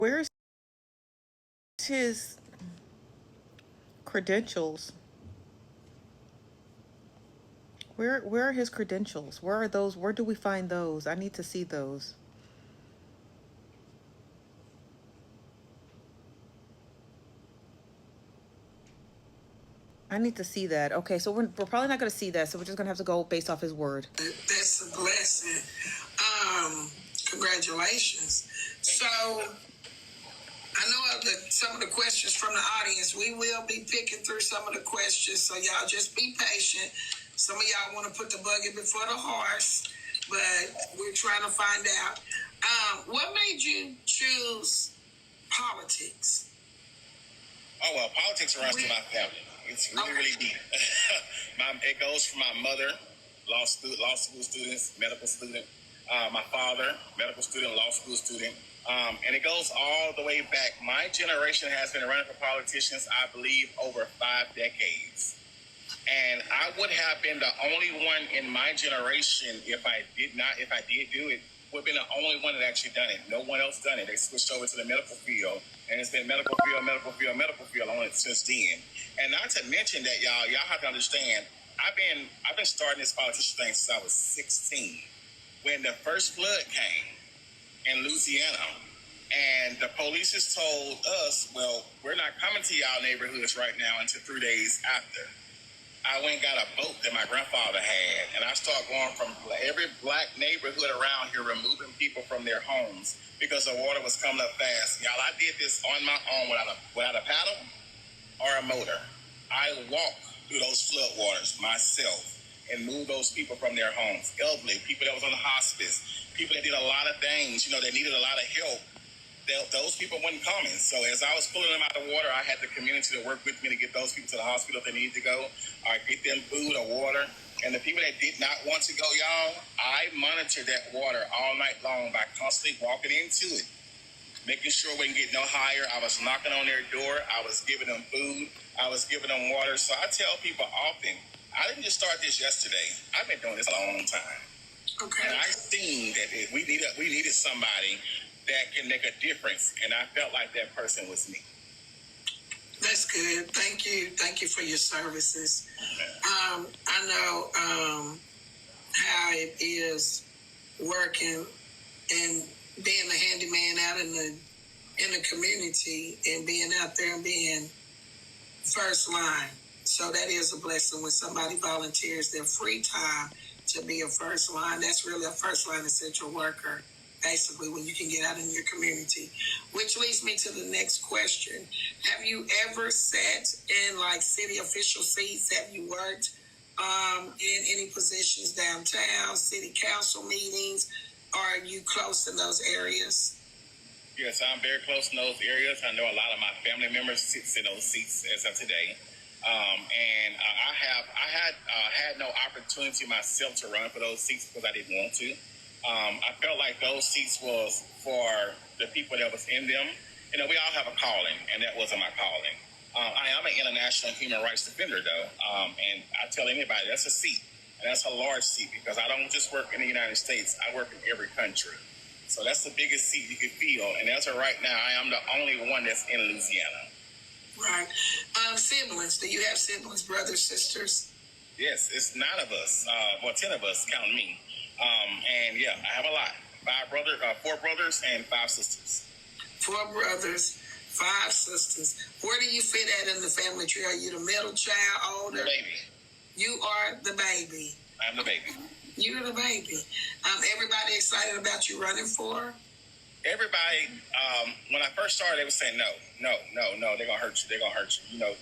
Where's his credentials? Where are his credentials? Where are those? Where do we find those? I need to see those. I need to see that. Okay, so we're probably not going to see that, so we're just going to have to go based off his word. That's a blessing. Congratulations. So, I know some of the questions from the audience. We will be picking through some of the questions, so y'all just be patient. Some of y'all want to put the buggy before the horse, but we're trying to find out. What made you choose politics? Oh, well, politics runs through my family. It's really deep. It goes from my mother, law school students, medical student. My father, medical student, law school student. And it goes all the way back. My generation has been running for politicians, I believe, over 5 decades. And I would have been the only one in my generation if I did do it, would have been the only one that actually done it. No one else done it. They switched over to the medical field, and it's been medical field on it since then. And not to mention that y'all have to understand, I've been starting this politician thing since I was 16. When the first flood came in Louisiana, and the police has told us, well, we're not coming to y'all neighborhoods right now until 3 days after. I went and got a boat that my grandfather had, and I started going from every black neighborhood around here, removing people from their homes because the water was coming up fast. Y'all, I did this on my own without a paddle or a motor. I walked through those floodwaters myself and moved those people from their homes. Elderly, people that was on the hospice, people that did a lot of things, they needed a lot of help. Those people weren't coming. So as I was pulling them out of the water, I had the community to work with me to get those people to the hospital if they needed to go, or get them food or water. And the people that did not want to go, y'all, I monitored that water all night long by constantly walking into it, making sure we didn't get no higher. I was knocking on their door. I was giving them food. I was giving them water. So I tell people often, I didn't just start this yesterday. I've been doing this a long time. Okay. And I seen that we needed somebody that can make a difference, and I felt like that person was me. That's good. Thank you for your services. I know how it is working and being a handyman out in the community and being out there and being first line. So that is a blessing when somebody volunteers their free time to be a first line. That's really a first line essential worker, basically, when you can get out in your community. Which leads me to the next question. Have you ever sat in city official seats? Have you worked in any positions downtown, city council meetings? Are you close to those areas? Yes, I'm very close in those areas. I know a lot of my family members sit in those seats as of today. And I had no opportunity myself to run for those seats because I didn't want to. I felt like those seats was for the people that was in them. We all have a calling, and that wasn't my calling. I am an international human rights defender, though, and I tell anybody that's a seat, and that's a large seat because I don't just work in the United States. I work in every country. So that's the biggest seat you can fill, and as of right now, I am the only one that's in Louisiana. Right. Siblings. Do you have siblings, brothers, sisters? Yes, it's 9 of us. 10 of us, counting me. And yeah, I have a lot. 4 brothers and 5 sisters. 4 brothers, 5 sisters. Where do you fit at in the family tree? Are you the middle child, older? The baby. You are the baby. I'm the baby. You're the baby. Everybody excited about you running for? Everybody, when I first started, they would say, no, they're going to hurt you.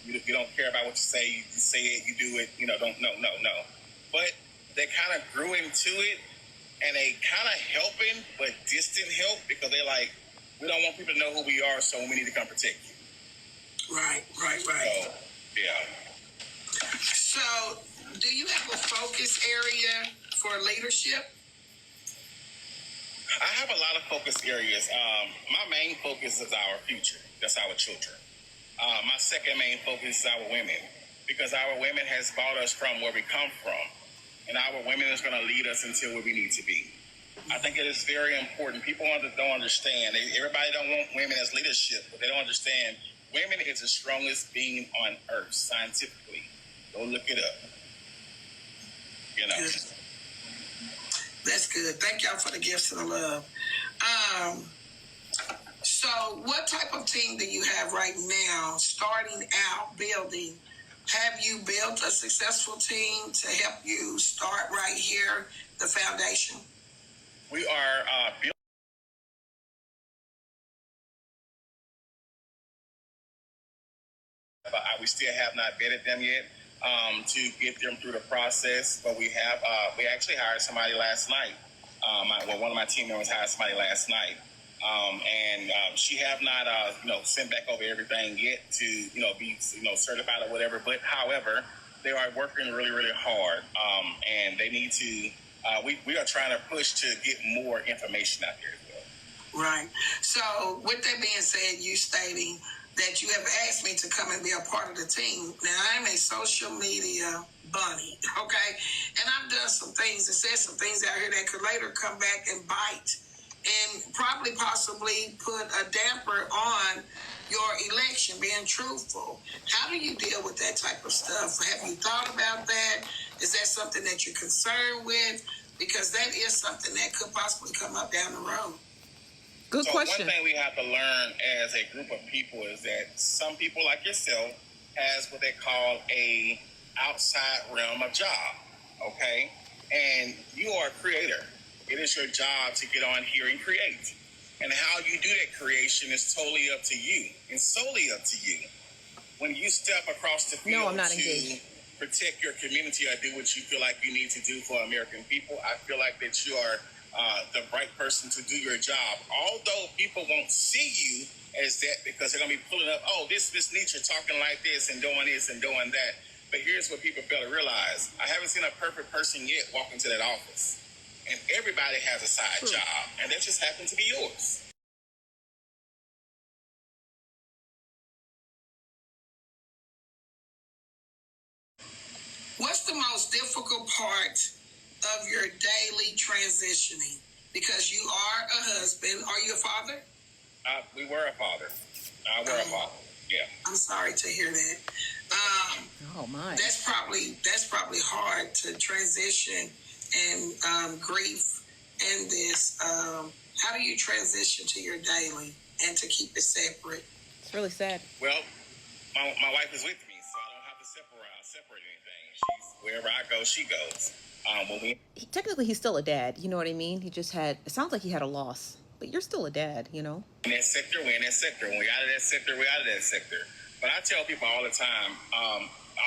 You don't care about what you say. You say it, you do it, no. But they kind of grew into it, and they kind of helping, but distant help, because they're like, we don't want people to know who we are, so we need to come protect you. Right. So, yeah. So, do you have a focus area for leadership? I have a lot of focus areas. My main focus is our future. That's our children. My second main focus is our women, because our women has brought us from where we come from, and our women is going to lead us until where we need to be. I think it is very important. People don't understand. Everybody don't want women as leadership, but they don't understand women is the strongest being on earth scientifically. Go look it up. You know. That's good. Thank y'all for the gifts and the love. So what type of team do you have right now, starting out building? Have you built a successful team to help you start right here, the foundation? We are building. We still have not vetted them yet to get them through the process, but we actually hired somebody last night. One of my team members hired somebody last night, and she have not sent back over everything yet to be certified or whatever. But however, they are working really, really hard, and they need to. We are trying to push to get more information out there as well. Right. So with that being said, you stating that you have asked me to come and be a part of the team. Now, I'm a social media bunny, okay? And I've done some things and said some things out here that could later come back and bite and probably possibly put a damper on your election, being truthful. How do you deal with that type of stuff? Have you thought about that? Is that something that you're concerned with? Because that is something that could possibly come up down the road. Good question. One thing we have to learn as a group of people is that some people like yourself has what they call a outside realm of job, okay? And you are a creator. It is your job to get on here and create. And how you do that creation is totally up to you and solely up to you. When you step across the field to protect your community or do what you feel like you need to do for American people, I feel like that you are the right person to do your job. Although people won't see you as that because they're going to be pulling up, oh, this Nietzsche talking like this and doing this and doing that. But here's what people fail to realize. I haven't seen a perfect person yet walk into that office. And everybody has a side job. And that just happened to be yours. What's the most difficult part of your daily transitioning? Because you are a husband. Are you a father? We were a father. I were a father. Yeah. I'm sorry to hear that. Oh my. That's probably hard to transition and grief and this. How do you transition to your daily and to keep it separate? It's really sad. Well, my wife is with me, so I don't have to separate anything. She's wherever I go, she goes. Technically, he's still a dad. You know what I mean? He just had. It sounds like he had a loss, but you're still a dad. You know. In that sector, we're in that sector. When we're out of that sector, we're out of that sector. But I tell people all the time,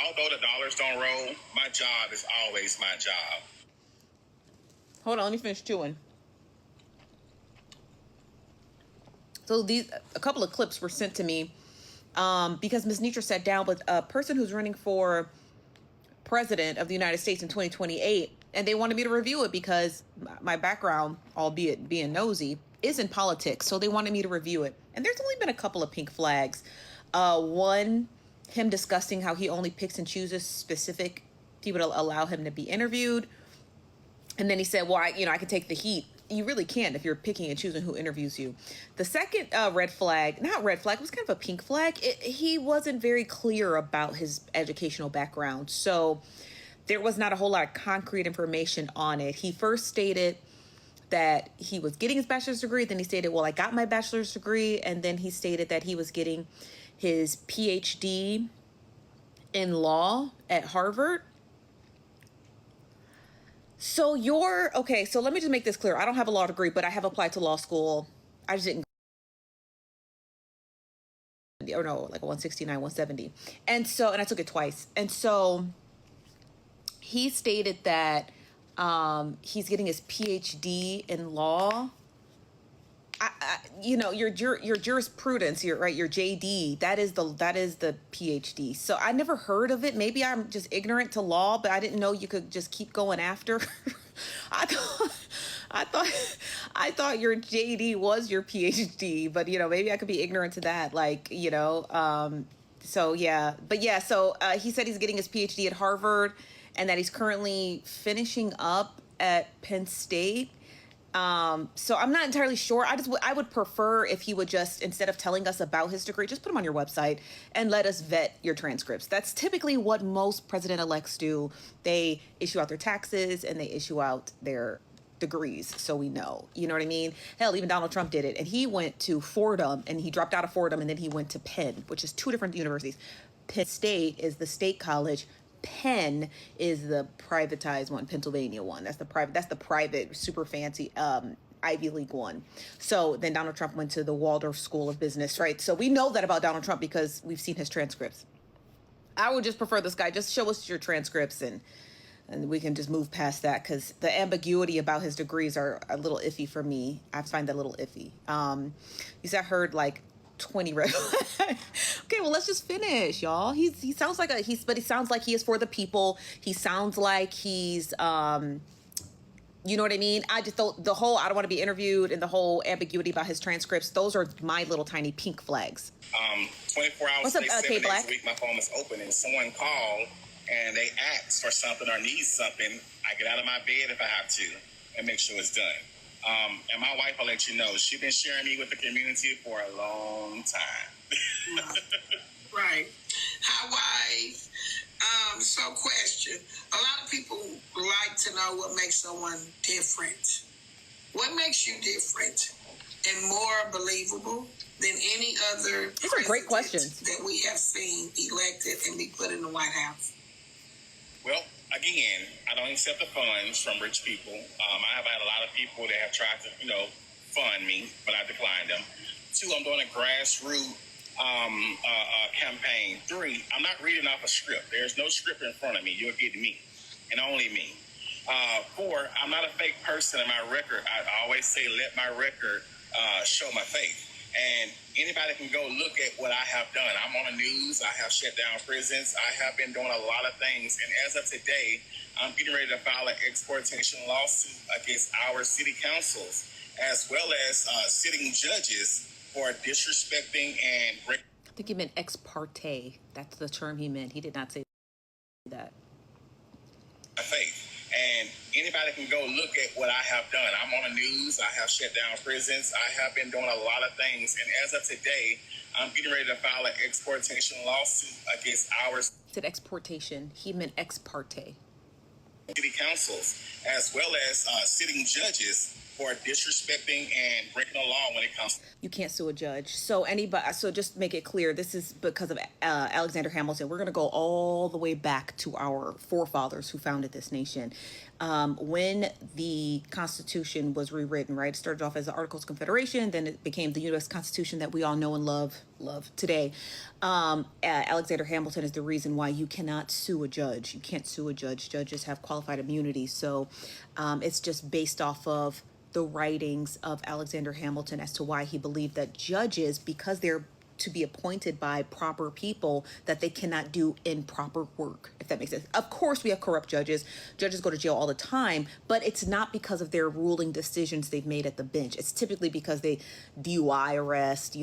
although the dollars don't roll, my job is always my job. Hold on, let me finish chewing. So a couple of clips were sent to me because Ms. Nietzsche sat down with a person who's running for president of the United States in 2028, and they wanted me to review it because my background, albeit being nosy, is in politics. So they wanted me to review it. And there's only been a couple of pink flags. One, him discussing how he only picks and chooses specific people to allow him to be interviewed. And then he said, well, I can take the heat. You really can't if you're picking and choosing who interviews you. The second not red flag, it was kind of a pink flag. He wasn't very clear about his educational background. So there was not a whole lot of concrete information on it. He first stated that he was getting his bachelor's degree. Then he stated, well, I got my bachelor's degree. And then he stated that he was getting his PhD in law at Harvard. So so let me just make this clear. I don't have a law degree, but I have applied to law school. I just didn't, or no, like a 169, 170. And I took it twice. And so he stated that he's getting his PhD in law. Your jurisprudence, your JD, that is the PhD. So I never heard of it. Maybe I'm just ignorant to law, but I didn't know you could just keep going after. I thought your JD was your PhD, but maybe I could be ignorant to that. So he said he's getting his PhD at Harvard and that he's currently finishing up at Penn State. So I'm not entirely sure. I would prefer if he would just, instead of telling us about his degree, just put him on your website and let us vet your transcripts. That's typically what most president-elects do. They issue out their taxes and they issue out their degrees, so we know. You know what I mean? Hell, even Donald Trump did it, and he went to Fordham, and he dropped out of Fordham, and then he went to Penn, which is two different universities. Penn State is the state college. Penn is the privatized one, Pennsylvania one. That's the private, super fancy Ivy League one. So then Donald Trump went to the Waldorf School of Business, right? So we know that about Donald Trump because we've seen his transcripts. I would just prefer this guy. Just show us your transcripts and we can just move past that, because the ambiguity about his degrees are a little iffy for me. I find that a little iffy. You said I heard like 20 red. Okay, well, let's just finish, y'all. He sounds like but he sounds like he is for the people. He sounds like he's you know what I mean? I just thought the whole I don't want to be interviewed and the whole ambiguity about his transcripts, those are my little tiny pink flags. 24 hours What's up, a day, 7 days Black? a week, my phone is open and someone called and they ask for something or need something. I get out of my bed if I have to and make sure it's done. And my wife will let you know, she's been sharing me with the community for a long time. Right. Hi, wife. So question. A lot of people like to know what makes someone different. What makes you different and more believable than any other These are great questions that we have seen elected and be put in the White House? Well, again, I don't accept the funds from rich people. I have had a lot of people that have tried to, fund me, but I declined them. 2, I'm doing a grassroots campaign. 3, I'm not reading off a script. There's no script in front of me. You'll get me and only me. 4, I'm not a fake person in my record. I always say, let my record show my faith. And anybody can go look at what I have done. I'm on the news. I have shut down prisons. I have been doing a lot of things. And as of today, I'm getting ready to file an exportation lawsuit against our city councils, as well as sitting judges for disrespecting and breaking. I think he meant ex parte. That's the term he meant. He did not say that. Faith. And anybody can go look at what I have done. I'm on the news. I have shut down prisons. I have been doing a lot of things. And as of today, I'm getting ready to file an exportation lawsuit against our He said exportation. He meant ex parte. city councils, as well as sitting judges for disrespecting and breaking the law when it comes to. You can't sue a judge. So just make it clear, this is because of Alexander Hamilton. We're going to go all the way back to our forefathers who founded this nation. When the Constitution was rewritten, right? It started off as the Articles of Confederation, then it became the U.S. Constitution that we all know and love today. Alexander Hamilton is the reason why you cannot sue a judge. You can't sue a judge. Judges have qualified immunity. So it's just based off of the writings of Alexander Hamilton as to why he believed that judges, because they're to be appointed by proper people, that they cannot do improper work, if that makes sense. Of course, we have corrupt judges. Judges go to jail all the time, but it's not because of their ruling decisions they've made at the bench. It's typically because they DUI arrest,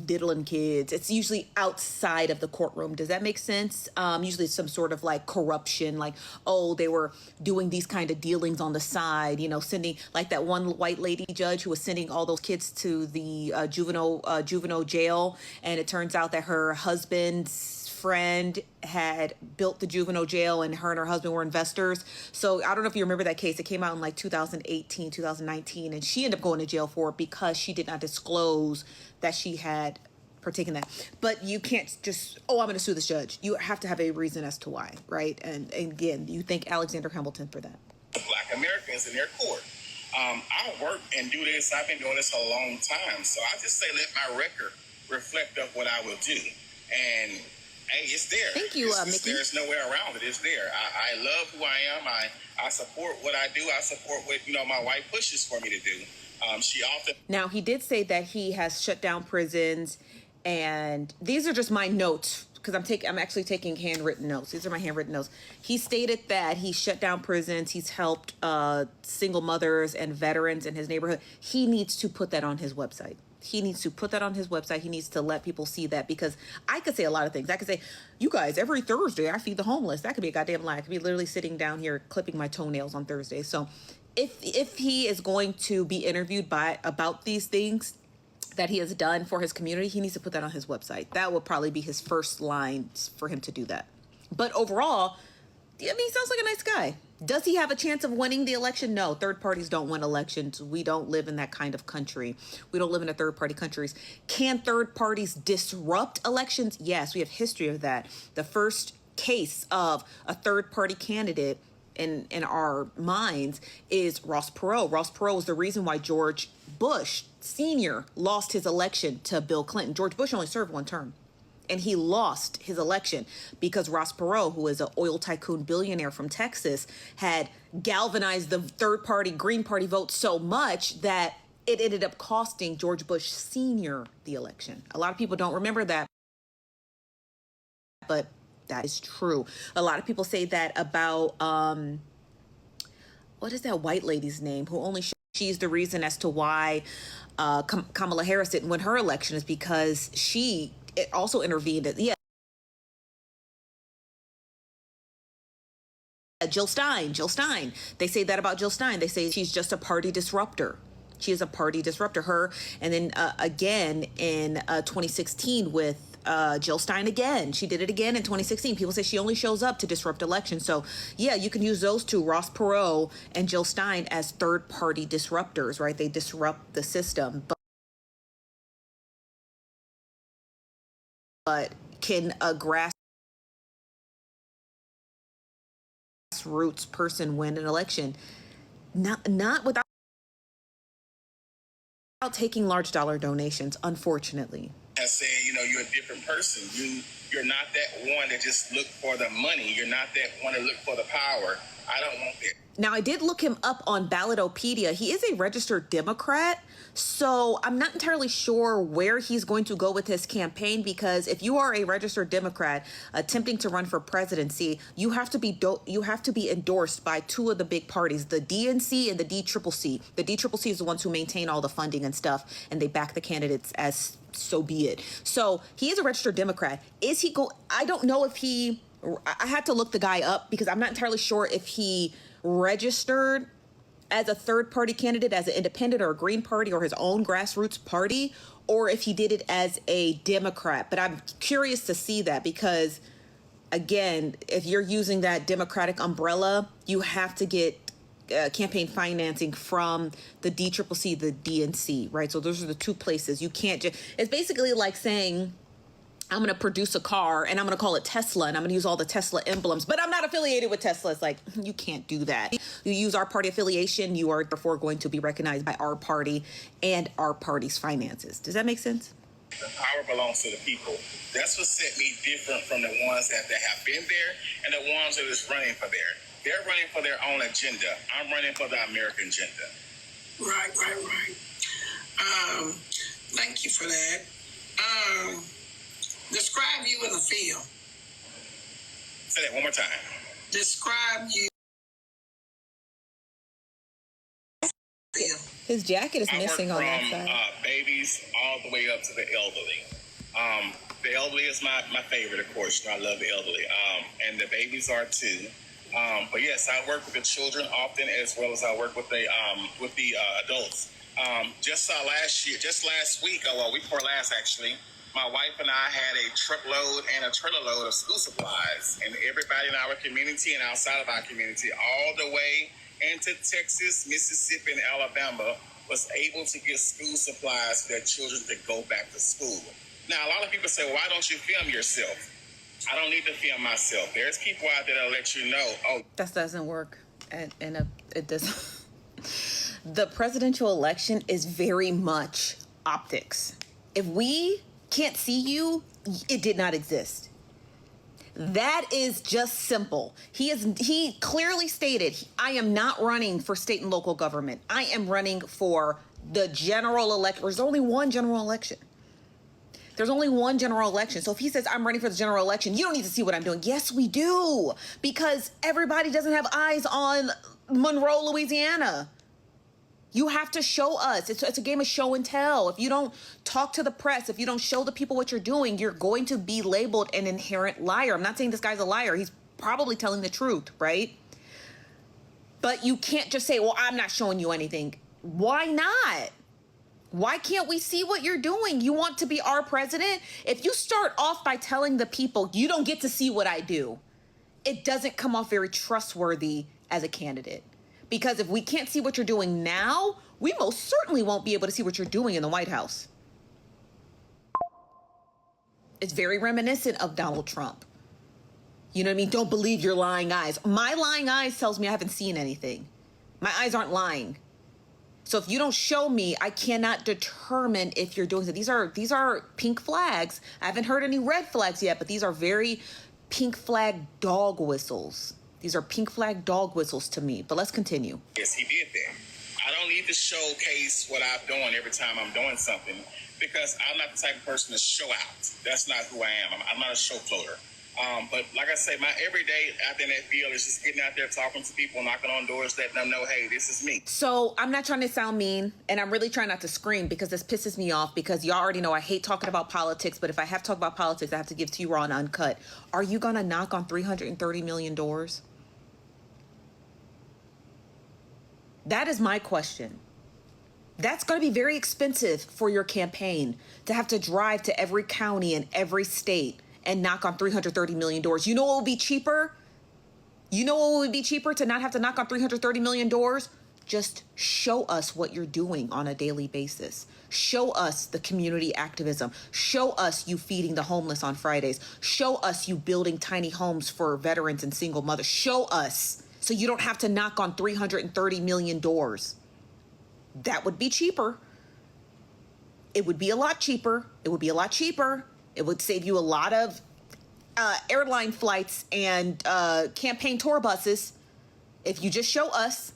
diddling kids. It's usually outside of the courtroom. Does that make sense? Usually it's some sort of like corruption, like, oh, they were doing these kind of dealings on the side, sending, like that one white lady judge who was sending all those kids to the juvenile jail. And it turns out that her husband's friend had built the juvenile jail and her husband were investors. So I don't know if you remember that case. It came out in like 2018, 2019, and she ended up going to jail for it because she did not disclose that she had partaken that. But you can't just, I'm going to sue this judge. You have to have a reason as to why, right? And again, you thank Alexander Hamilton for that. Black Americans in their court. I work and do this. I've been doing this a long time. So I just say, let my record reflect of what I will do. And hey, it's there. Thank you, Mickey. There's no way around it. It's there. I love who I am. I support what I do. I support what my wife pushes for me to do. She often. Now, he did say that he has shut down prisons, and these are just my notes because I'm actually taking handwritten notes. These are my handwritten notes. He stated that he shut down prisons. He's helped single mothers and veterans in his neighborhood. He needs to put that on his website. He needs to put that on his website. He needs to let people see that, because I could say a lot of things. I could say, you guys, every Thursday I feed the homeless. That could be a goddamn lie. I could be literally sitting down here clipping my toenails on Thursday. So if he is going to be interviewed about these things that he has done for his community, he needs to put that on his website. That would probably be his first line for him to do that. But overall, I mean, he sounds like a nice guy. Does he have a chance of winning the election? No, third parties don't win elections. We don't live in that kind of country. We don't live in a third party countries. Can third parties disrupt elections? Yes, we have history of that. The first case of a third party candidate in our minds is Ross Perot. Ross Perot was the reason why George Bush Sr. lost his election to Bill Clinton. George Bush only served one term. And he lost his election because Ross Perot, who is an oil tycoon billionaire from Texas, had galvanized the third party Green Party vote so much that it ended up costing George Bush Sr. the election. A lot of people don't remember that, but that is true. A lot of people say that about, what is that white lady's name who only she's the reason as to why Kamala Harris didn't win her election is because it also intervened. Yeah. Jill Stein. They say that about Jill Stein. They say she's just a party disruptor. She is a party disruptor. Her, and then again in 2016 with Jill Stein again. She did it again in 2016. People say she only shows up to disrupt elections. So yeah, you can use those two, Ross Perot and Jill Stein, as third party disruptors, right? They disrupt the system. But can a grassroots person win an election? Not without taking large dollar donations, unfortunately. I said, you're a different person. You're not that one that just look for the money. You're not that one that look for the power. I don't want that. Now, I did look him up on Ballotopedia. He is a registered Democrat, so I'm not entirely sure where he's going to go with his campaign, because if you are a registered Democrat attempting to run for presidency, you have to be endorsed by two of the big parties, the DNC and the DCCC. The DCCC is the ones who maintain all the funding and stuff, and they back the candidates as so be it. So he is a registered Democrat. I don't know if I had to look the guy up because I'm not entirely sure if he registered as a third party candidate, as an independent or a Green Party or his own grassroots party, or if he did it as a Democrat. But I'm curious to see that because, again, if you're using that Democratic umbrella, you have to get campaign financing from the DCCC, the DNC, right? So those are the two places. You can't just, it's basically like saying, I'm going to produce a car and I'm going to call it Tesla and I'm going to use all the Tesla emblems, but I'm not affiliated with Tesla. It's like, you can't do that. You use our party affiliation, you are therefore going to be recognized by our party and our party's finances. Does that make sense? The power belongs to the people. That's what set me different from the ones that have been there and the ones that is running for there. They're running for their own agenda. I'm running for the American agenda. Right. Thank you for that. Describe you in the field. Say that one more time. Describe you. His jacket is missing on that side. Babies all the way up to the elderly. The elderly is my favorite, of course. I love the elderly. And the babies are too. But yes, I work with the children often, as well as I work with the adults. Just last week, actually, my wife and I had a truckload and a trailer load of school supplies, and everybody in our community and outside of our community, all the way into Texas, Mississippi, and Alabama, was able to get school supplies for their children to go back to school. Now, a lot of people say, why don't you film yourself? I don't need to film myself. There's people out there that'll let you know. Oh, that doesn't work, and it doesn't. The presidential election is very much optics. If we can't see you, it did not exist. That is just simple. He clearly stated, I am not running for state and local government. I am running for the general election. There's only one general election. There's only one general election. So if he says, I'm running for the general election, you don't need to see what I'm doing. Yes, we do. Because everybody doesn't have eyes on Monroe, Louisiana. You have to show us. It's a game of show and tell. If you don't talk to the press, if you don't show the people what you're doing, you're going to be labeled an inherent liar. I'm not saying this guy's a liar. He's probably telling the truth, right? But you can't just say, well, I'm not showing you anything. Why not? Why can't we see what you're doing? You want to be our president? If you start off by telling the people, you don't get to see what I do, it doesn't come off very trustworthy as a candidate. Because if we can't see what you're doing now, we most certainly won't be able to see what you're doing in the White House. It's very reminiscent of Donald Trump. You know what I mean? Don't believe your lying eyes. My lying eyes tells me I haven't seen anything. My eyes aren't lying. So if you don't show me, I cannot determine if you're doing it. These are pink flags. I haven't heard any red flags yet, but these are very pink flag dog whistles. These are pink flag dog whistles to me. But let's continue. Yes, he did that. I don't need to showcase what I'm doing every time I'm doing something because I'm not the type of person to show out. That's not who I am. I'm not a show floater. But like I say, my everyday out in that field is just getting out there talking to people, knocking on doors, letting them know, hey, this is me. So I'm not trying to sound mean, and I'm really trying not to scream because this pisses me off because y'all already know I hate talking about politics, but if I have to talk about politics, I have to give to you raw and uncut. Are you going to knock on 330 million doors? That is my question. That's going to be very expensive for your campaign to have to drive to every county in every state and knock on 330 million doors. You know what would be cheaper? You know what would be cheaper to not have to knock on 330 million doors? Just show us what you're doing on a daily basis. Show us the community activism. Show us you feeding the homeless on Fridays. Show us you building tiny homes for veterans and single mothers. Show us so you don't have to knock on 330 million doors. That would be cheaper. It would be a lot cheaper. It would be a lot cheaper. It would save you a lot of airline flights and campaign tour buses if you just show us.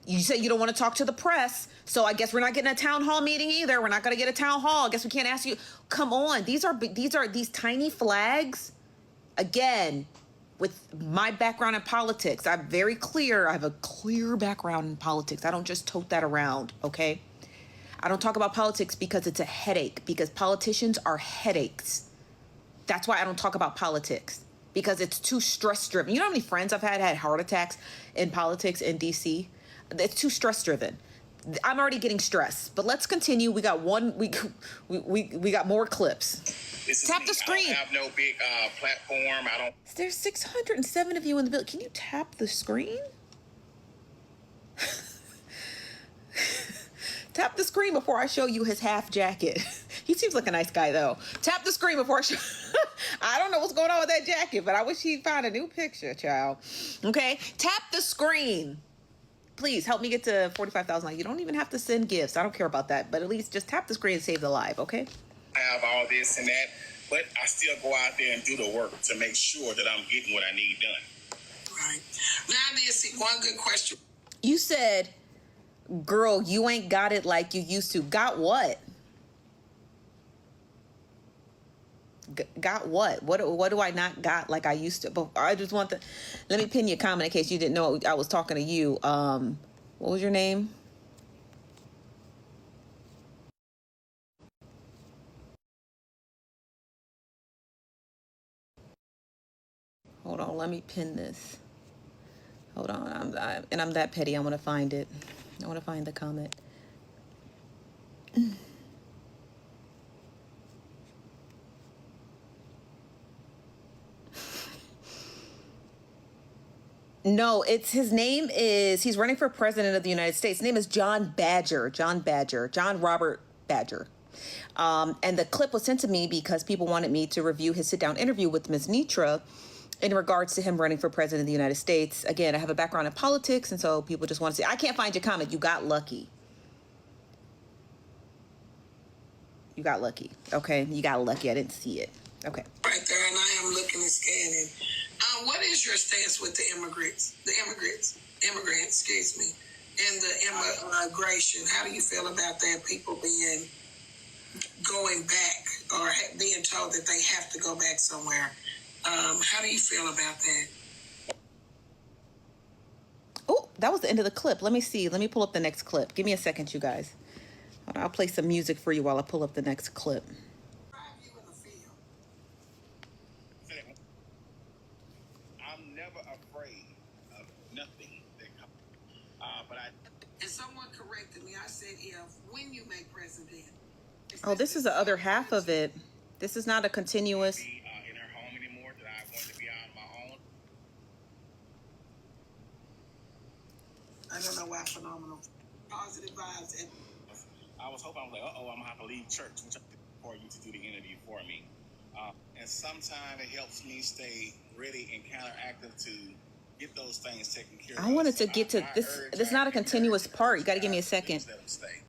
You say you don't want to talk to the press, so I guess we're not getting a town hall meeting either. We're not going to get a town hall. I guess we can't ask you. Come on, these tiny flags. Again, with my background in politics, I'm very clear. I have a clear background in politics. I don't just tote that around, okay? I don't talk about politics because it's a headache, because politicians are headaches. That's why I don't talk about politics, because it's too stress-driven. You know how many friends I've had heart attacks in politics in D.C.? It's too stress-driven. I'm already getting stressed, but let's continue. We got we got more clips. Tap the screen. I don't have no big platform. There's 607 of you in the building. Can you tap the screen? Tap the screen before I show you his half jacket. He seems like a nice guy, though. Tap the screen before I show... I don't know what's going on with that jacket, but I wish he'd find a new picture, child. Okay? Tap the screen. Please, help me get to 45,000. You don't even have to send gifts. I don't care about that. But at least just tap the screen and save the live, okay? I have all this and that, but I still go out there and do the work to make sure that I'm getting what I need done. Right. Now, I did see one good question. You said, girl, you ain't got it like you used to. Got what? Got what? What do I not got like I used to? But I just want to... Let me pin your comment in case you didn't know I was talking to you. What was your name? Hold on, let me pin this. Hold on, I'm that petty. I want to find it. I want to find the comment. No, his name is, he's running for president of the United States. His name is John Robert Badger. And the clip was sent to me because people wanted me to review his sit-down interview with Ms. Nitra in regards to him running for president of the United States. Again, I have a background in politics, and so people just want to say, I can't find your comment. You got lucky. You got lucky. Okay, you got lucky. I didn't see it. Okay. Right there, and I am looking and scanning. What is your stance with the immigrants, excuse me, and the immigration? How do you feel about that? People going back or being told that they have to go back somewhere. How do you feel about that? Oh, that was the end of the clip. Let me see. Let me pull up the next clip. Give me a second, you guys. I'll play some music for you while I pull up the next clip. I'm never afraid of nothing that corrected me. I said if when you make president. Oh, this is the other half of it. This is not a continuous. Be in her home anymore. That I wanted to be on my own. I don't know why phenomenal. Positive vibes. And I was hoping, I was like, I'm gonna have to leave church, which for you to do the interview for me. And sometimes it helps me stay ready and counteractive to get those things taken care of. I wanted to get to this. It's not a continuous part. You got to give me a second. Let them stay.